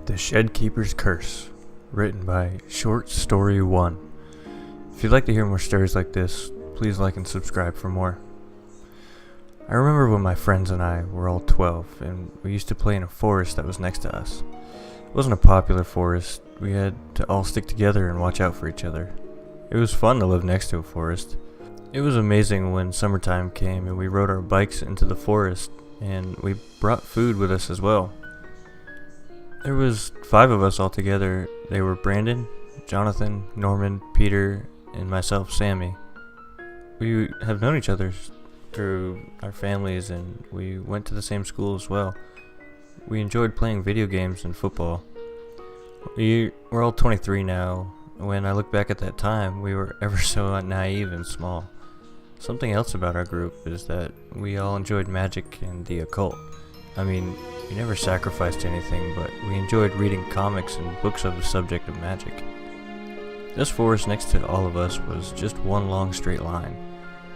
The Shedkeeper's Curse, written by ShortStory 1. If you'd like to hear more stories like this, please like and subscribe for more. I remember when my friends and I were all 12 and we used to play in a forest that was next to us. It wasn't a popular forest. We had to all stick together and watch out for each other. It was fun to live next to a forest. It was amazing when summertime came and we rode our bikes into the forest and we brought food with us as well. There was 5 of us all together. They were Brandon, Jonathan, Norman, Peter, and myself, Sammy. We have known each other through our families and we went to the same school as well. We enjoyed playing video games and football. We're all 23 now. When I look back at that time, we were ever so naive and small. Something else about our group is that we all enjoyed magic and the occult. I mean, we never sacrificed anything, but we enjoyed reading comics and books of the subject of magic. This forest next to all of us was just one long straight line.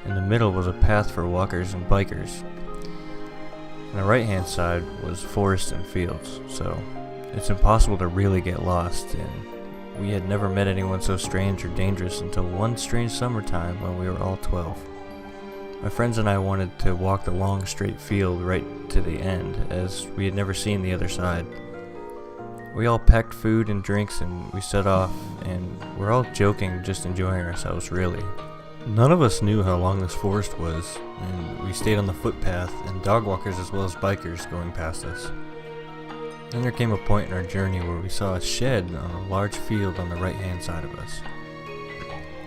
In the middle was a path for walkers and bikers. On the right hand side was forest and fields, so it's impossible to really get lost, and we had never met anyone so strange or dangerous until one strange summertime when we were all 12. My friends and I wanted to walk the long straight field right to the end, as we had never seen the other side. We all packed food and drinks and we set off, and we're all joking, just enjoying ourselves really. None of us knew how long this forest was, and we stayed on the footpath and dog walkers as well as bikers going past us. Then there came a point in our journey where we saw a shed on a large field on the right hand side of us.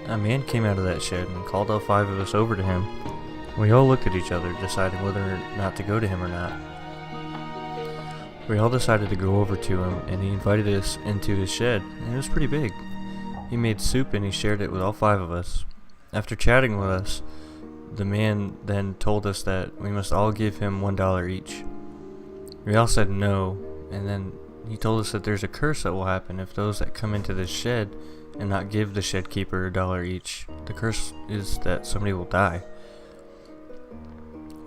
A man came out of that shed and called all 5 of us over to him. We all looked at each other, deciding whether or not to go to him or not. We all decided to go over to him, and he invited us into his shed, and it was pretty big. He made soup and he shared it with all 5 of us. After chatting with us, the man then told us that we must all give him $1 each. We all said no, and then he told us that there's a curse that will happen if those that come into this shed and not give the shed keeper $1 each. The curse is that somebody will die.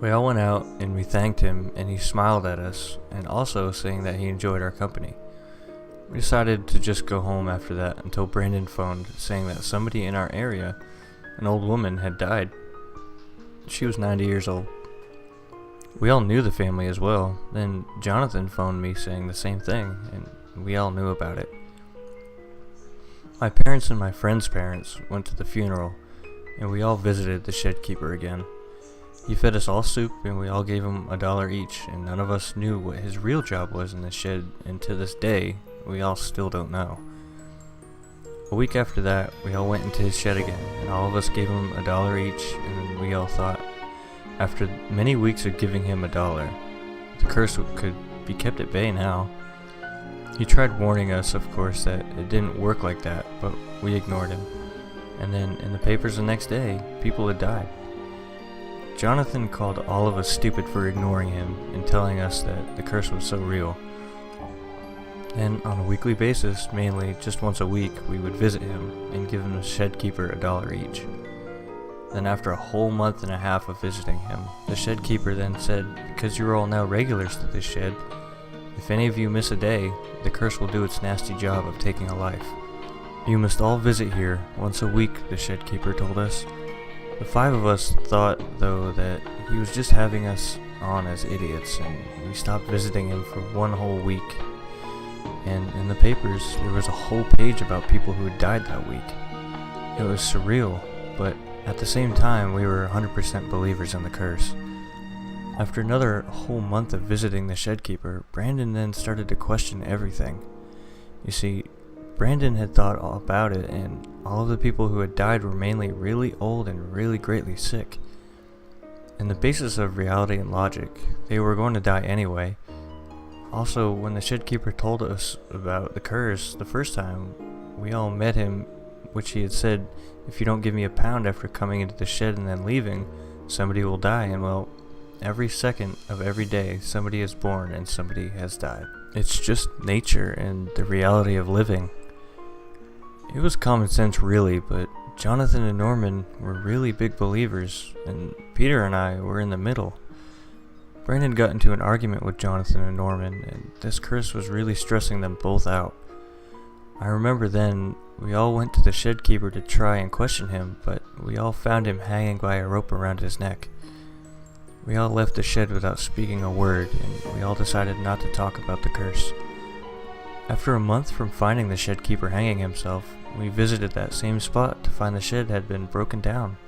We all went out and we thanked him, and he smiled at us, and also saying that he enjoyed our company. We decided to just go home after that until Brandon phoned saying that somebody in our area, an old woman, had died. She was 90 years old. We all knew the family as well. Then Jonathan phoned me saying the same thing, and we all knew about it. My parents and my friend's parents went to the funeral, and we all visited the shed keeper again. He fed us all soup, and we all gave him $1 each, and none of us knew what his real job was in the shed, and to this day, we all still don't know. A week after that, we all went into his shed again, and all of us gave him $1 each, and we all thought, after many weeks of giving him $1, the curse could be kept at bay now. He tried warning us, of course, that it didn't work like that, but we ignored him. And then, in the papers the next day, people had died. Jonathan called all of us stupid for ignoring him and telling us that the curse was so real. And on a weekly basis, mainly just once a week, we would visit him and give him the shed keeper $1 each. Then after a whole month and a half of visiting him, the shed keeper then said, because you are all now regulars to this shed, if any of you miss a day, the curse will do its nasty job of taking a life. You must all visit here once a week, the shed keeper told us. The 5 of us thought, though, that he was just having us on as idiots, and we stopped visiting him for one whole week. And in the papers, there was a whole page about people who had died that week. It was surreal, but at the same time, we were 100% believers in the curse. After another whole month of visiting the shed keeper, Brandon then started to question everything. You see, Brandon had thought all about it, and all of the people who had died were mainly really old and really greatly sick. In the basis of reality and logic, they were going to die anyway. Also, when the shed keeper told us about the curse the first time, we all met him, which he had said, if you don't give me a pound after coming into the shed and then leaving, somebody will die, and well, every second of every day, somebody is born and somebody has died. It's just nature and the reality of living. It was common sense really, but Jonathan and Norman were really big believers, and Peter and I were in the middle. Brandon got into an argument with Jonathan and Norman, and this curse was really stressing them both out. I remember then, we all went to the shed keeper to try and question him, but we all found him hanging by a rope around his neck. We all left the shed without speaking a word, and we all decided not to talk about the curse. After a month from finding the shed keeper hanging himself, we visited that same spot to find the shed had been broken down.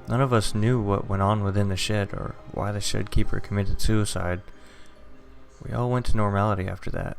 None of us knew what went on within the shed or why the shed keeper committed suicide. We all went to normality after that.